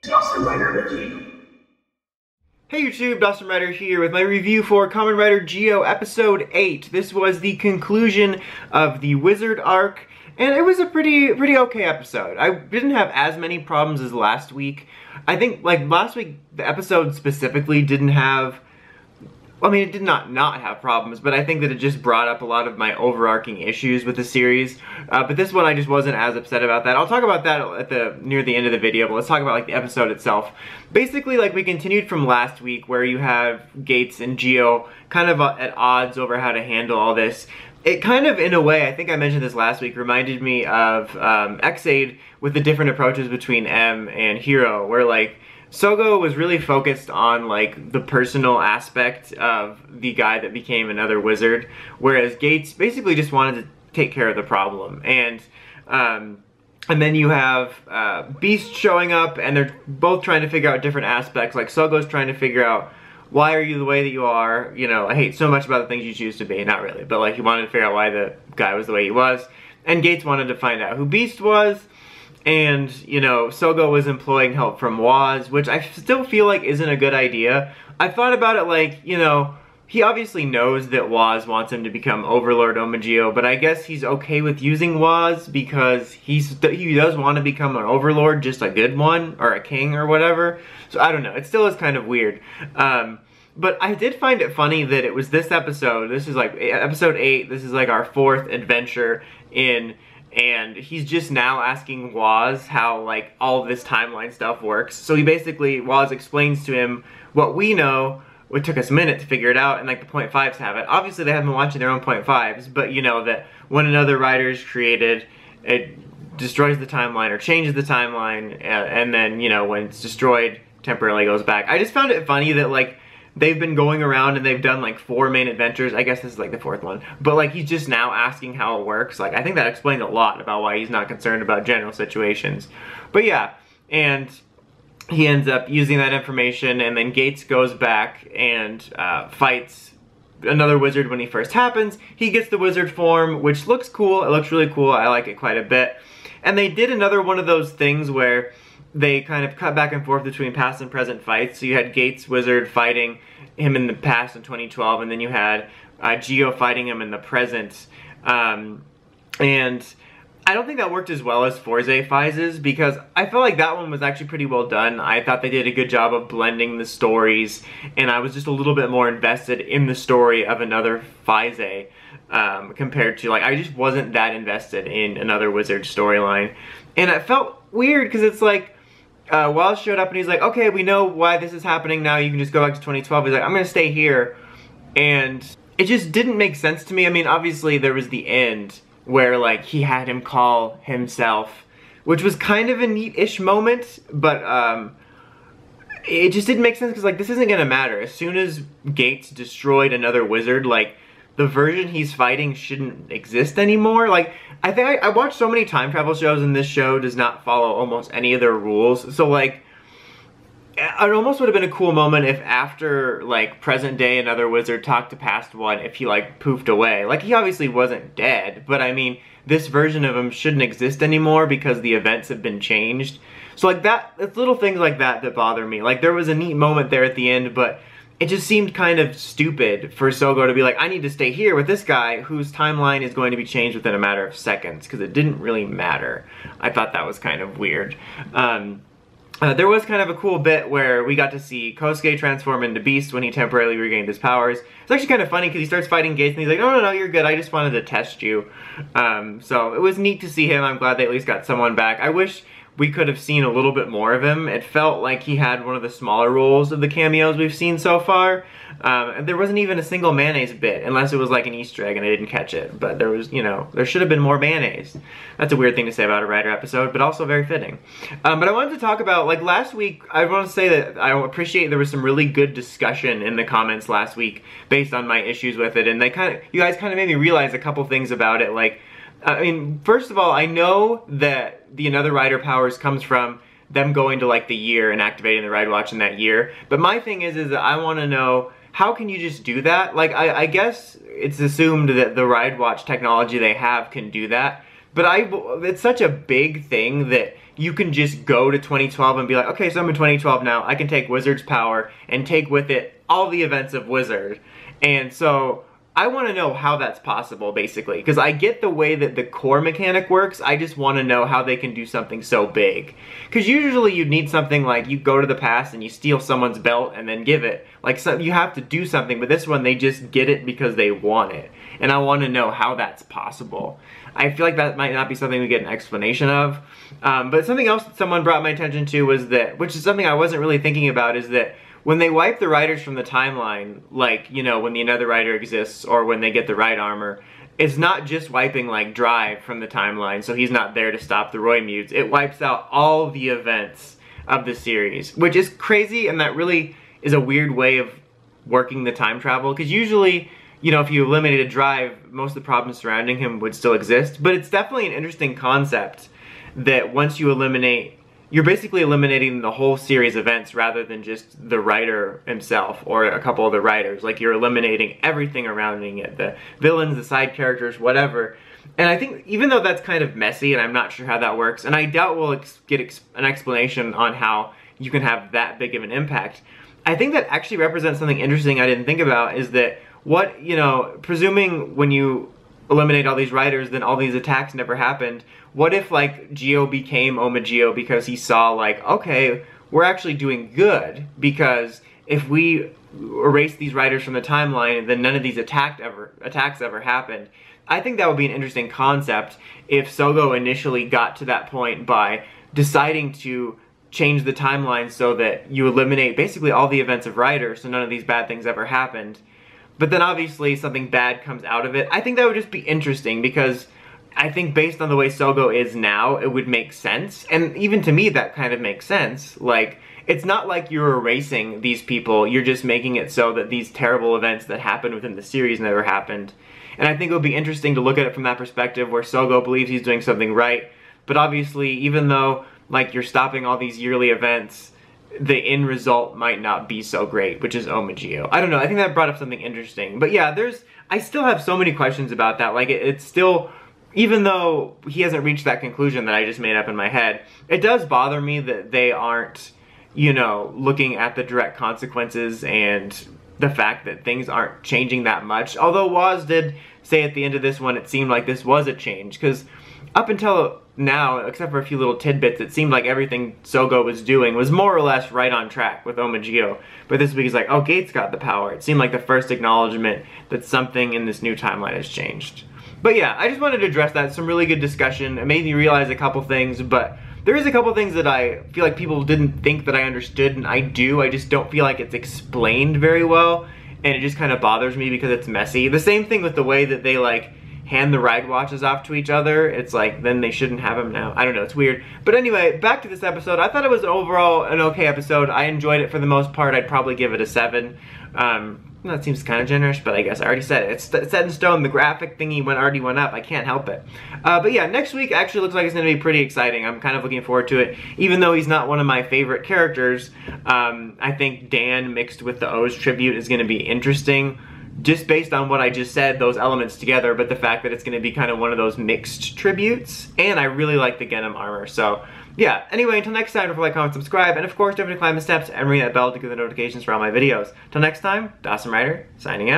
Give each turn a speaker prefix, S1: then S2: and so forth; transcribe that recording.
S1: Kamen Rider Zi-O.
S2: Hey YouTube, Kamen Rider here with my review for Kamen Rider Zi-O Episode 8. This was the conclusion of the Wizard arc, and it was a pretty okay episode. I didn't have as many problems as last week. I think, like, last week, the episode specifically didn't have... I mean, it did not have problems, but I think that it just brought up a lot of my overarching issues with the series. But this one, I just wasn't as upset about that. I'll talk about that at near the end of the video, but let's talk about, like, the episode itself. Basically, like, we continued from last week, where you have Gates and Zi-O kind of at odds over how to handle all this. It kind of, in a way, I think I mentioned this last week, reminded me of X-Aid with the different approaches between M and Hero, where, like, Sogo was really focused on, like, the personal aspect of the guy that became another wizard, whereas Gates basically just wanted to take care of the problem. And then you have Beast showing up, and they're both trying to figure out different aspects. Like, Sogo's trying to figure out, why are you the way that you are? You know, I hate so much about the things you choose to be. Not really, but, like, he wanted to figure out why the guy was the way he was. And Gates wanted to find out who Beast was. And, you know, Sogo was employing help from Woz, which I still feel like isn't a good idea. I thought about it like, you know, he obviously knows that Woz wants him to become Overlord Omagio, but I guess he's okay with using Woz because he does want to become an Overlord, just a good one, or a king or whatever. So I don't know, it still is kind of weird. But I did find it funny that it was this episode, this is like episode 8, this is like our 4th adventure in... And he's just now asking Woz how, like, all of this timeline stuff works. So he basically, Woz explains to him what we know. It took us a minute to figure it out, and, like, the .5s have it. Obviously, they haven't been watching their own .5s, but, you know, that when another writer is created, it destroys the timeline or changes the timeline, and then, you know, when it's destroyed, temporarily goes back. I just found it funny that, like, they've been going around and they've done like 4 main adventures. I guess this is like the 4th one. But like he's just now asking how it works. Like I think that explains a lot about why he's not concerned about general situations. But yeah, and he ends up using that information, and then Gates goes back and fights another wizard when he first happens. He gets the wizard form, which looks cool. It looks really cool. I like it quite a bit. And they did another one of those things where they kind of cut back and forth between past and present fights. So you had Gates Wizard fighting him in the past in 2012, and then you had Zi-O fighting him in the present. And I don't think that worked as well as Forze Phases, because I felt like that one was actually pretty well done. I thought they did a good job of blending the stories, and I was just a little bit more invested in the story of another Phase compared to, like, I just wasn't that invested in another Wizard storyline. And it felt weird, because it's like, Woz showed up and he's like, okay, we know why this is happening now, you can just go back to 2012. He's like, I'm gonna stay here. And it just didn't make sense to me. I mean, obviously there was the end where, like, he had him call himself, which was kind of a neat-ish moment, but it just didn't make sense because, like, this isn't gonna matter. As soon as Gates destroyed another wizard, like, the version he's fighting shouldn't exist anymore. Like, I think I watched so many time travel shows, and this show does not follow almost any of their rules. So, like, it almost would have been a cool moment if after, like, present day another wizard talked to past one, if he, like, poofed away. Like, he obviously wasn't dead, but I mean, this version of him shouldn't exist anymore because the events have been changed. So, like, it's little things like that that bother me. Like, there was a neat moment there at the end, but it just seemed kind of stupid for Sogo to be like, I need to stay here with this guy whose timeline is going to be changed within a matter of seconds, because it didn't really matter. I thought that was kind of weird. There was kind of a cool bit where we got to see Kosuke transform into Beast when he temporarily regained his powers. It's actually kind of funny because he starts fighting Gates and he's like, no, you're good, I just wanted to test you. So it was neat to see him. I'm glad they at least got someone back. I wish we could have seen a little bit more of him. It felt like he had one of the smaller roles of the cameos we've seen so far. And there wasn't even a single mayonnaise bit, unless it was like an Easter egg and I didn't catch it. But there was, you know, there should have been more mayonnaise. That's a weird thing to say about a Rider episode, but also very fitting. But I wanted to talk about, like, last week, I want to say that I appreciate there was some really good discussion in the comments last week based on my issues with it. And you guys kind of made me realize a couple things about it. Like, I mean, first of all, I know that the Another Rider powers comes from them going to, like, the year and activating the Ride Watch in that year. But my thing is that I want to know, how can you just do that? Like, I guess it's assumed that the Ride Watch technology they have can do that. But it's such a big thing that you can just go to 2012 and be like, okay, so I'm in 2012 now, I can take Wizard's power and take with it all the events of Wizard. And so I want to know how that's possible, basically, because I get the way that the core mechanic works. I just want to know how they can do something so big. Because usually you'd need something like you go to the past and you steal someone's belt and then give it. Like, so you have to do something, but this one they just get it because they want it. And I want to know how that's possible. I feel like that might not be something we get an explanation of. But something else that someone brought my attention to was that, which is something I wasn't really thinking about, is that when they wipe the Riders from the timeline, like, you know, when the Another Rider exists or when they get the Ride armor, it's not just wiping, like, Drive from the timeline, so he's not there to stop the Roy-Mutes. It wipes out all the events of the series, which is crazy, and that really is a weird way of working the time travel, because usually, you know, if you eliminated Drive, most of the problems surrounding him would still exist, but it's definitely an interesting concept that once you eliminate, you're basically eliminating the whole series events rather than just the writer himself or a couple of the writers. Like, you're eliminating everything surrounding it, the villains, the side characters, whatever. And I think even though that's kind of messy and I'm not sure how that works, and I doubt we'll get an explanation on how you can have that big of an impact, I think that actually represents something interesting I didn't think about, is that what, you know, presuming when you eliminate all these writers, then all these attacks never happened. What if, like, Zi-O became Zi-O because he saw, like, okay, we're actually doing good, because if we erase these writers from the timeline, then none of these attacks ever happened. I think that would be an interesting concept if Sogo initially got to that point by deciding to change the timeline so that you eliminate basically all the events of Rider, so none of these bad things ever happened. But then obviously something bad comes out of it. I think that would just be interesting, because I think based on the way Sogo is now, it would make sense. And even to me, that kind of makes sense. Like, it's not like you're erasing these people, you're just making it so that these terrible events that happened within the series never happened. And I think it would be interesting to look at it from that perspective, where Sogo believes he's doing something right, but obviously, even though, like, you're stopping all these yearly events, the end result might not be so great, which is Zi-O. I don't know, I think that brought up something interesting. But yeah, I still have so many questions about that. Like, it's still, even though he hasn't reached that conclusion that I just made up in my head, it does bother me that they aren't, you know, looking at the direct consequences and the fact that things aren't changing that much. Although Woz did say at the end of this one, it seemed like this was a change, because up until now, except for a few little tidbits, it seemed like everything Sogo was doing was more or less right on track with Zi-O. But this week he's like, oh, Gates got the power. It seemed like the first acknowledgement that something in this new timeline has changed. But yeah, I just wanted to address that. Some really good discussion. It made me realize a couple things, but there is a couple things that I feel like people didn't think that I understood, and I do. I just don't feel like it's explained very well, and it just kind of bothers me because it's messy. The same thing with the way that they, like, hand the ride watches off to each other. It's like, then they shouldn't have them now. I don't know, it's weird. But anyway, back to this episode. I thought it was overall an okay episode. I enjoyed it for the most part. I'd probably give it a 7. That seems kind of generous, but I guess I already said it. It's set in stone. The graphic thingy already went up. I can't help it. But yeah, next week actually looks like it's going to be pretty exciting. I'm kind of looking forward to it. Even though he's not one of my favorite characters, I think Dan mixed with the O's tribute is going to be interesting. Just based on what I just said, those elements together, but the fact that it's going to be kind of one of those mixed tributes. And I really like the Genom armor, so yeah. Anyway, until next time, don't forget, like, comment, subscribe, and of course, don't forget to climb the steps and ring that bell to get the notifications for all my videos. Till next time, Dawson Rider, signing out.